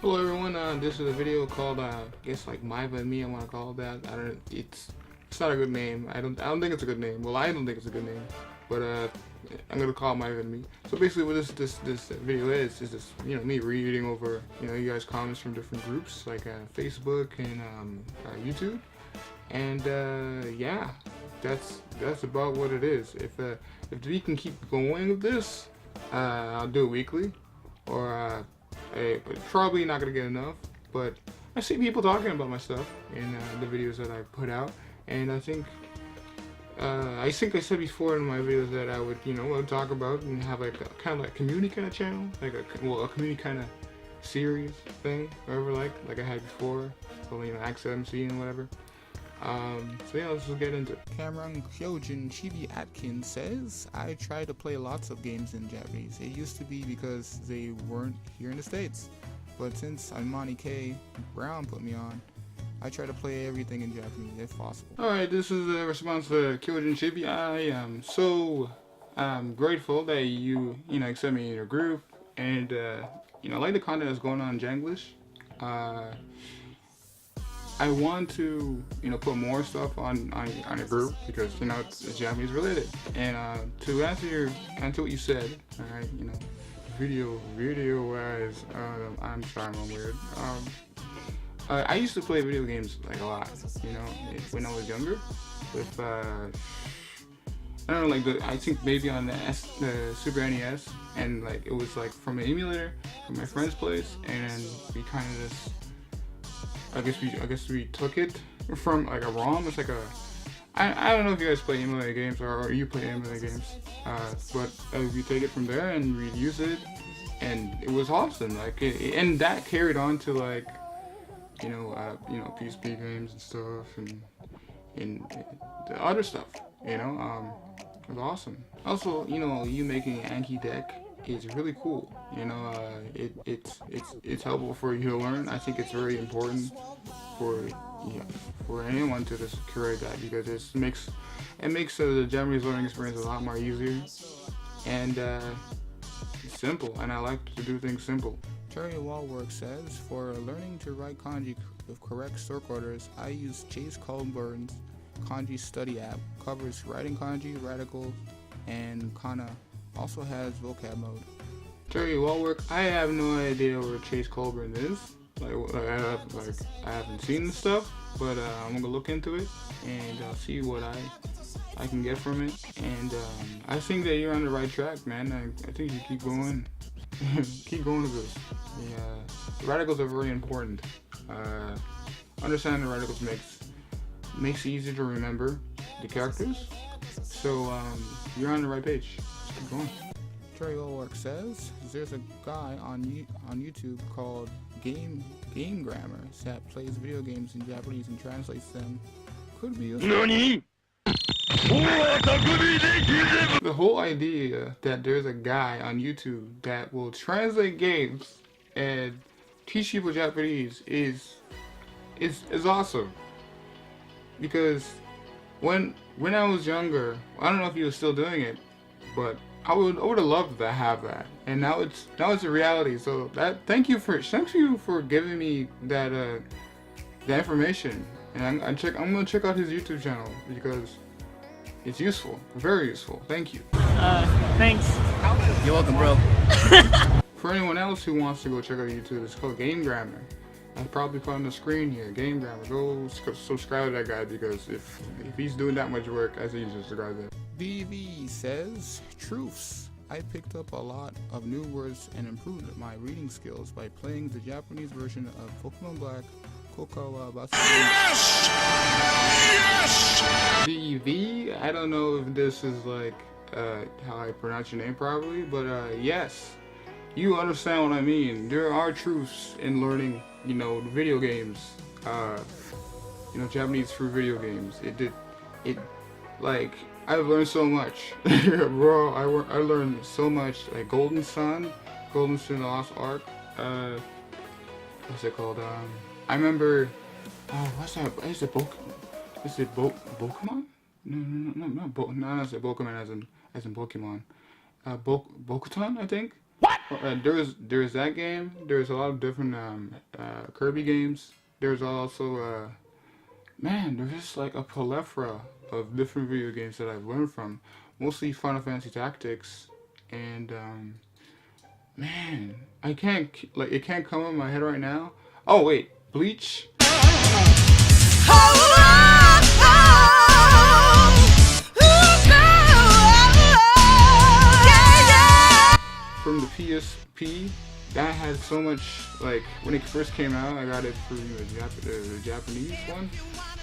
Hello everyone, this is a video called, I guess like Myva and Me, I want to call it that. It's not a good name. I don't think it's a good name. Well, I don't think it's a good name, but I'm gonna call it Myva and Me. So basically, what this video is just me reading over you guys' comments from different groups like Facebook and YouTube, and yeah, that's about what it is. If we can keep going with this, I'll do it weekly, or but probably not gonna get enough. But I see people talking about my stuff in the videos that I put out, and I think I said before in my videos that I would talk about and have like a kind of like community kind of channel, like a community kind of series thing, whatever, like I had before, so Access MC and whatever. So yeah, let's just get into it. Cameron Kyojin Chibi Atkins says, I try to play lots of games in Japanese. It used to be because they weren't here in the States, but since Imani K. Brown put me on, I try to play everything in Japanese if possible. Alright, this is a response to Kyojin Chibi. I am so grateful that you accept me in your group, and I like the content that's going on in Janglish. I want to, put more stuff on a group because, it's Japanese related. And to answer what you said, alright, video wise, I'm sorry, I'm weird. I used to play video games like a lot, when I was younger. With I don't know, I think maybe on the Super NES, and like it was like from an emulator from my friend's place, and we kind of just. I guess we took it from like a ROM. It's like I don't know if you guys play emulator games or you play emulator games, but we take it from there and we use it, and it was awesome. Like and that carried on to like PSP games and stuff and the other stuff. It was awesome. Also, you making an Anki deck is really cool. It's helpful for you to learn. I think it's very important for anyone to just curate that, because it makes the Japanese learning experience a lot more easier, and it's simple, and I like to do things simple. Terry Wallwork says, for learning to write kanji with correct stroke orders, I use Chase Colburn's Kanji Study app. Covers writing kanji, radicals, and kana. Also has vocab mode. Terry Wallwork, I have no idea where Chase Colburn is. I haven't seen the stuff, but I'm gonna look into it and see what I can get from it. And I think that you're on the right track, man. I think you keep going, keep going with this. The radicals are very important. Understanding the radicals makes it easier to remember the characters. So you're on the right page. Just keep going. Terry Olwork says there's a guy on YouTube called Game Grammar that plays video games in Japanese and translates them. Could be useful. NANI? The whole idea that there's a guy on YouTube that will translate games and teach people Japanese is awesome. Because when I was younger, I don't know if he was still doing it, but I would have loved to have that, and now it's a reality. So thank you for giving me that information, and I'm gonna check out his YouTube channel because it's useful, very useful. Thank you. Thanks. You're welcome, bro. For anyone else who wants to go check out YouTube, it's called Game Grammar. I'll probably put on the screen here. Game Grammar. Go subscribe to that guy, because if he's doing that much work, I say you should subscribe to him. BV says, truths. I picked up a lot of new words and improved my reading skills by playing the Japanese version of Pokemon Black, Kokawa Basu. Yes! Yes! BV, I don't know if this is like how I pronounce your name properly, but yes. You understand what I mean. There are truths in learning, video games. Japanese through video games. I've learned so much. Bro, I learned so much. Like Golden Sun, the Lost Ark. What's it called? I remember. What's that? Is it Pokemon? No, not as a Pokemon as in Pokemon. Bokuton, I think. What? There's that game. There's a lot of different Kirby games. There's also man, there's just like a plethora of different video games that I've learned from. Mostly Final Fantasy Tactics, and man, I can't like it can't come in my head right now. Oh wait, Bleach. From the PSP, that had so much, like, when it first came out, I got it for the Japanese one,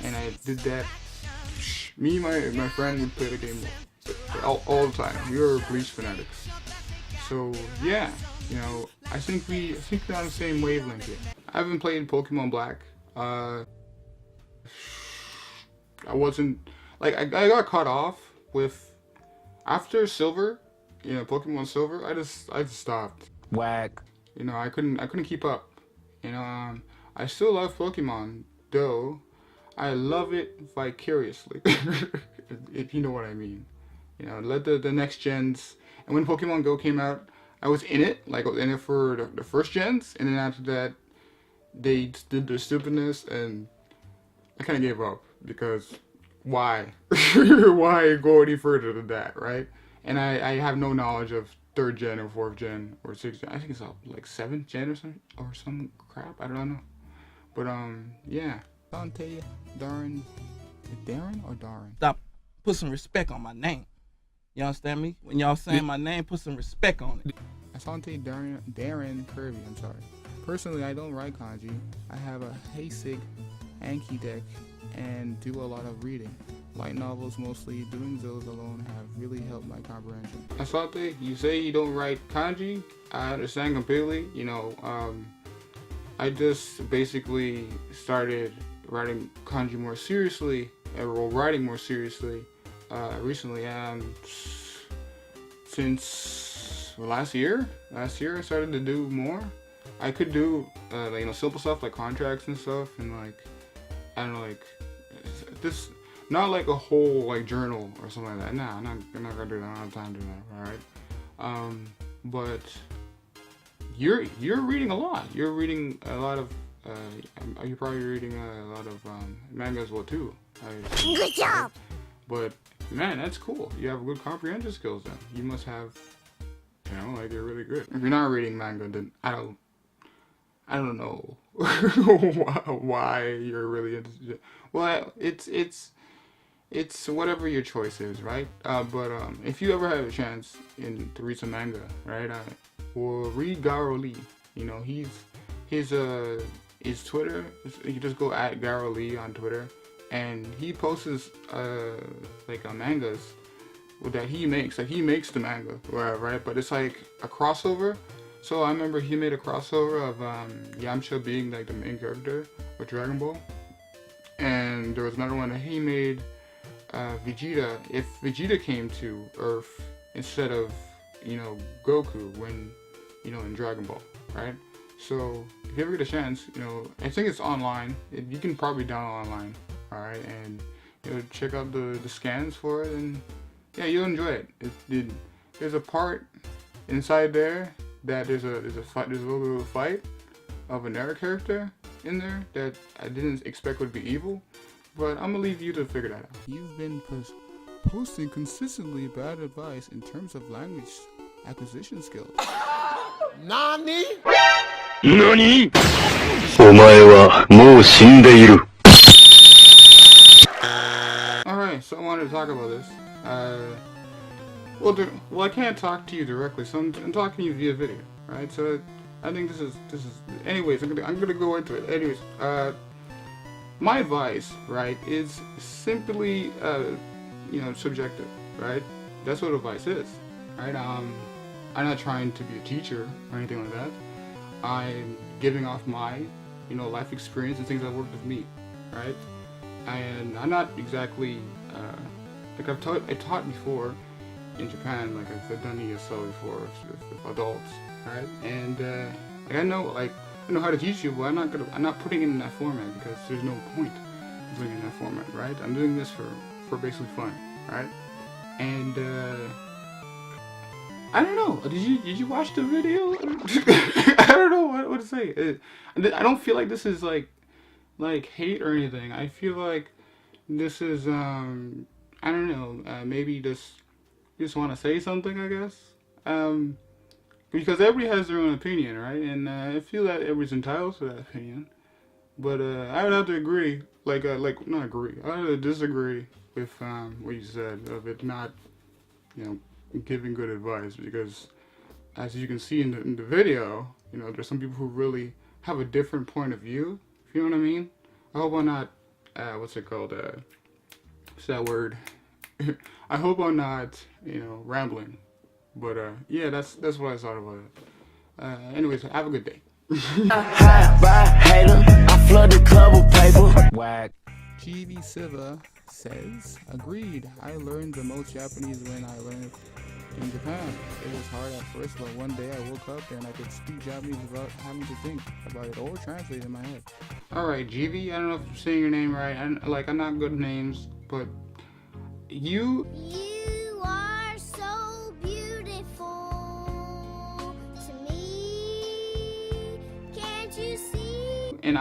and I did that. Me and my friend would play the game all the time. We were Bleach fanatics. So yeah, you know, I think we're on the same wavelength here. I haven't played Pokemon Black. I wasn't like I got caught off with after Silver. You know, Pokemon Silver, I just stopped. Whack. You know, I couldn't keep up. You know, I still love Pokemon, though. I love it vicariously, if you know what I mean. You know, let the next gens. And when Pokemon Go came out, I was in it, like I was in it for the first gens, and then after that, they did their stupidness, and I kind of gave up because why? Why go any further than that, right? And I have no knowledge of 3rd gen or 4th gen or 6th gen. I think it's like 7th gen or some crap. I don't know. But yeah. Dante, Darren or Darren? Stop. Put some respect on my name. You understand me? When y'all saying my name, put some respect on it. Asante Darren Kirby, I'm sorry. Personally, I don't write kanji. I have a Heisig Anki deck and do a lot of reading. Light novels mostly. Doing those alone have really helped my comprehension. Asante, you say you don't write kanji. I understand completely. You know, I just basically started writing kanji more seriously, or writing more seriously, recently, since last year I started to do more. I could do like, you know, simple stuff like contracts and stuff, and like, I don't know, like this, not like a whole like journal or something like that. Nah, I'm not gonna do that. I don't have time to do that. All right. But you're reading a lot. You're reading a lot of. You're probably reading a lot of manga as well too. Good job. But man, that's cool. You have good comprehension skills then. You must have, you know, like you're really good. If you're not reading manga, then I don't know why you're really interested. Well, it's whatever your choice is, right? But if you ever have a chance to read some manga, right? Well, read Garo Lee. You know, his Twitter. You just go at Garo Lee on Twitter, and he posts like mangas that he makes. Like he makes the manga, right? But it's like a crossover. So I remember he made a crossover of Yamcha being like the main character with Dragon Ball, and there was another one that he made. Vegeta, if Vegeta came to Earth instead of, you know, Goku when, you know, in Dragon Ball, right? So if you ever get a chance, you know, I think it's online. You can probably download online, all right, and you know, check out the scans for it, and yeah, you'll enjoy it. There's a part inside there that there's a little fight of another character in there that I didn't expect would be evil. But I'm gonna leave you to figure that out. You've been posting consistently bad advice in terms of language acquisition skills. Nani? NANI?! お前はもう死んでいる。 Alright, so I wanted to talk about this. Well, I can't talk to you directly, so I'm talking to you via video, right? So I think this is. Anyways, I'm gonna go into it. Anyways, my advice, right, is simply, you know, subjective, right? That's what advice is, right? I'm not trying to be a teacher or anything like that. I'm giving off my, you know, life experience and things that worked with me, right? And I'm not exactly, like I taught before in Japan, like I've done ESL before with adults, right? And like I know how to teach you, but I'm not putting it in that format because there's no point in putting it in that format, right? I'm doing this for basically fun, right? And I don't know. Did you watch the video? I don't know what to say. I don't feel like this is like hate or anything. I feel like this is I don't know. Maybe just want to say something, I guess. Because everybody has their own opinion, right? And I feel that everybody's entitled to that opinion. But I would have to agree, like not agree. I would have to disagree with what you said of it not, giving good advice, because as you can see in the video, there's some people who really have a different point of view. If you know what I mean. I hope I'm not what's it called? What's that word? I hope I'm not rambling. But yeah, that's what I thought about it. Anyways, have a good day. GV Silva says, agreed. I learned the most Japanese when I learned in Japan. It was hard at first, but one day I woke up and I could speak Japanese without having to think about it or translate in my head. Alright, GV, I don't know if I'm saying your name right. I'm not good at names, but you are so beautiful to me. Can't you see? And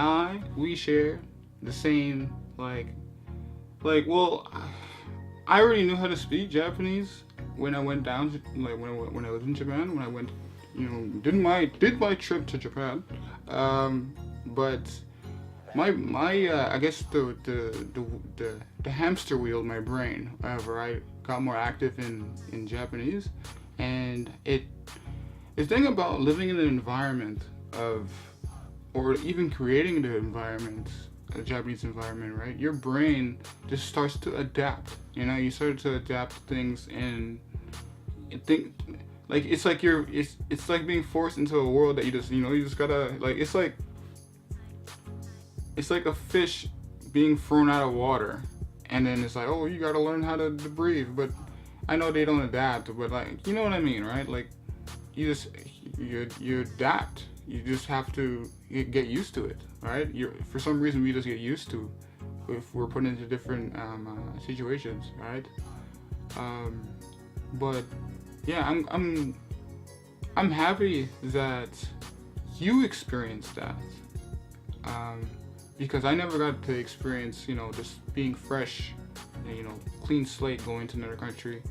we share the same, well, I already knew how to speak Japanese when I went down to, when I lived in Japan, when I went, did my trip to Japan. But my I guess the hamster wheel in my brain, whenever I got more active in Japanese, and the thing about living in an environment or even creating the environment, a Japanese environment, right? Your brain just starts to adapt. You start to adapt things and think it's like it's like being forced into a world that you just gotta it's like a fish being thrown out of water, and then it's like, oh, you gotta learn how to breathe. But I know they don't adapt, but you know what I mean, right? Like you adapt. You just have to get used to it, right? For some reason we just get used to if we're put into different situations, right? But yeah, I'm happy that you experienced that, because I never got to experience just being fresh, clean slate, going to another country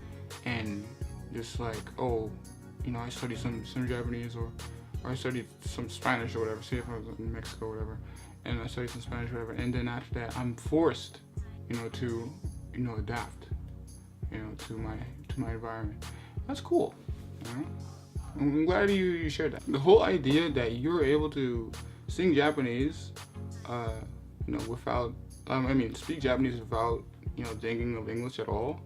and just I studied some Japanese or I studied some Spanish or whatever. See if I was in Mexico or whatever, and I studied some Spanish or whatever, and then after that I'm forced to adapt to my environment. That's cool. I'm glad you shared that. The whole idea that you were able to sing Japanese without speak Japanese without thinking of English at all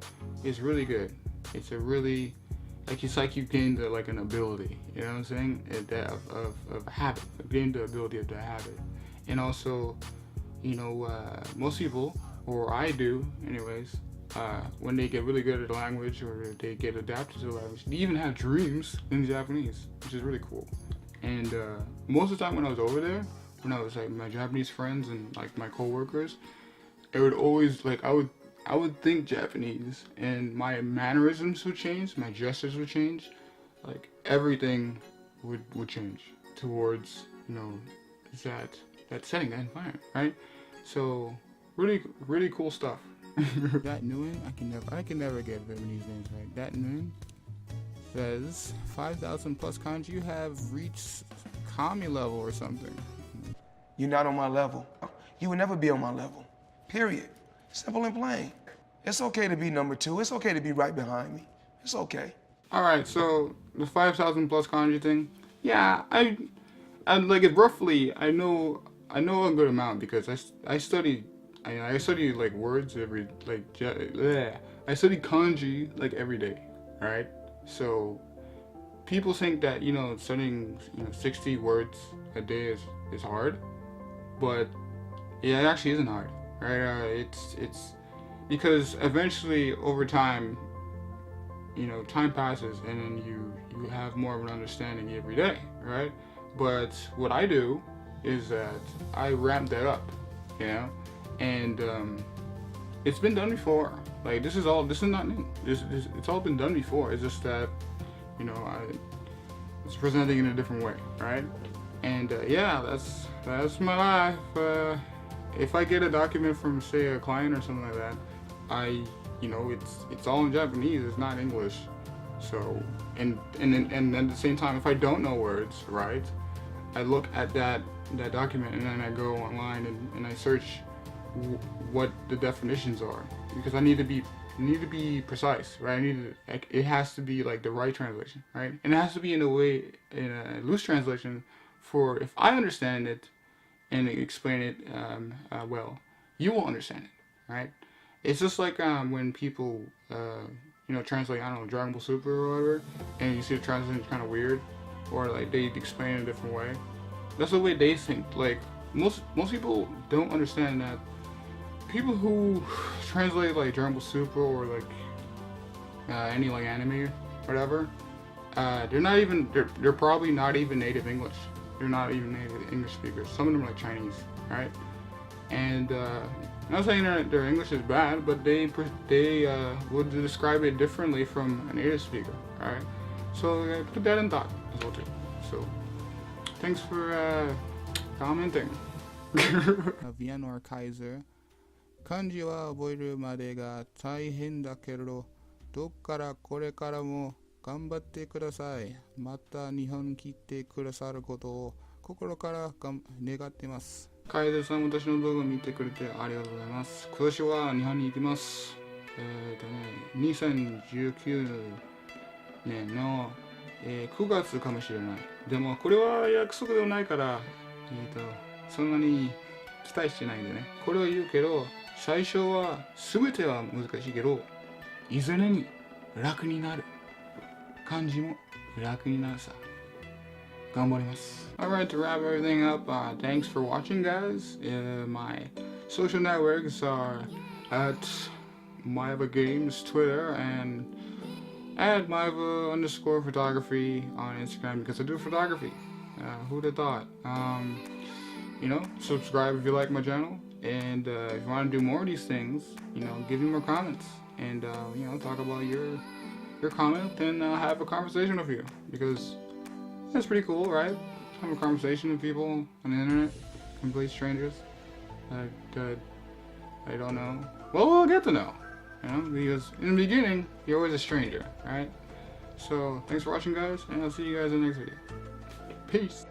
is really good. It's a really it's like you gained an ability, you know what I'm saying? Of a habit. You gained the ability of the habit. And also, most people, or I do anyways, when they get really good at the language or they get adapted to the language, they even have dreams in Japanese, which is really cool. And most of the time when I was over there, when I was my Japanese friends and my co-workers, it would always I would think Japanese, and my mannerisms would change, my gestures would change, everything would change towards that setting, that environment, right? So really, really cool stuff. That Nguyen, I can never get Vietnamese names right. That Nguyen says 5,000 plus kanji. You have reached kami level or something. You're not on my level. You will never be on my level. Period. Simple and plain. It's okay to be number 2. It's okay to be right behind me. It's okay. All right, so the 5,000 plus kanji thing. Yeah, I it roughly. I know a good amount because I study words every I study kanji every day. All right, so people think that studying 60 words a day is hard, but yeah, it actually isn't hard, right? It's because eventually over time, time passes and then you have more of an understanding every day, right? But what I do is that I ramp that up, and it's been done before. This is not new. It's all been done before. It's just that You know, it's presenting in a different way, right? And yeah, that's my life. If I get a document from, say, a client or something like that, you know, it's all in Japanese. It's not English. So, and at the same time, if I don't know words, right, I look at that document and then I go online and I search what the definitions are, because I need to be precise, right? It has to be like the right translation, right? And it has to be in a loose translation for if I understand it and explain it well, you will understand it, right? It's just like when people you know, translate, I don't know, Dragon Ball Super or whatever, and you see the translation is kind of weird, or like they explain it a different way. That's the way they think. Like most people don't understand that people who translate like Dragon Ball Super or like any like anime or whatever, they're probably not even native English. They're not even native English speakers. Some of them are like Chinese, right? And I'm not saying their English is bad, but they would describe it differently from a native speaker, alright? So put that in thought as well too. So thanks for commenting. Vienna Kaiser. Kanji wa oboeru made ga taihen da kedo, dokkara kore kara mo ganbatte kudasai. Mata Nihon kitte kudasaru koto o kokoro kara negatte masu.カイデさん、私の動画を見てくれてありがとうございます。今年は日本に行きます。2019年の、9月かもしれない。でもこれは約束ではないから、そんなに期待してないんでね。これは言うけど、最初は全ては難しいけど、いずれに楽になる。漢字も楽になるさ。Alright, to wrap everything up, thanks for watching, guys. My social networks are at Myva Games Twitter and at Myva_photography on Instagram, because I do photography. Who'd have thought? You know, subscribe if you like my channel, and if you want to do more of these things, you know, give me more comments, and you know, talk about your comment, and have a conversation with you, because that's pretty cool, right? Have a conversation with people on the internet, complete strangers that I don't know. Well, we'll get to know, you know, because in the beginning, you're always a stranger, right? So, thanks for watching, guys, and I'll see you guys in the next video. Peace!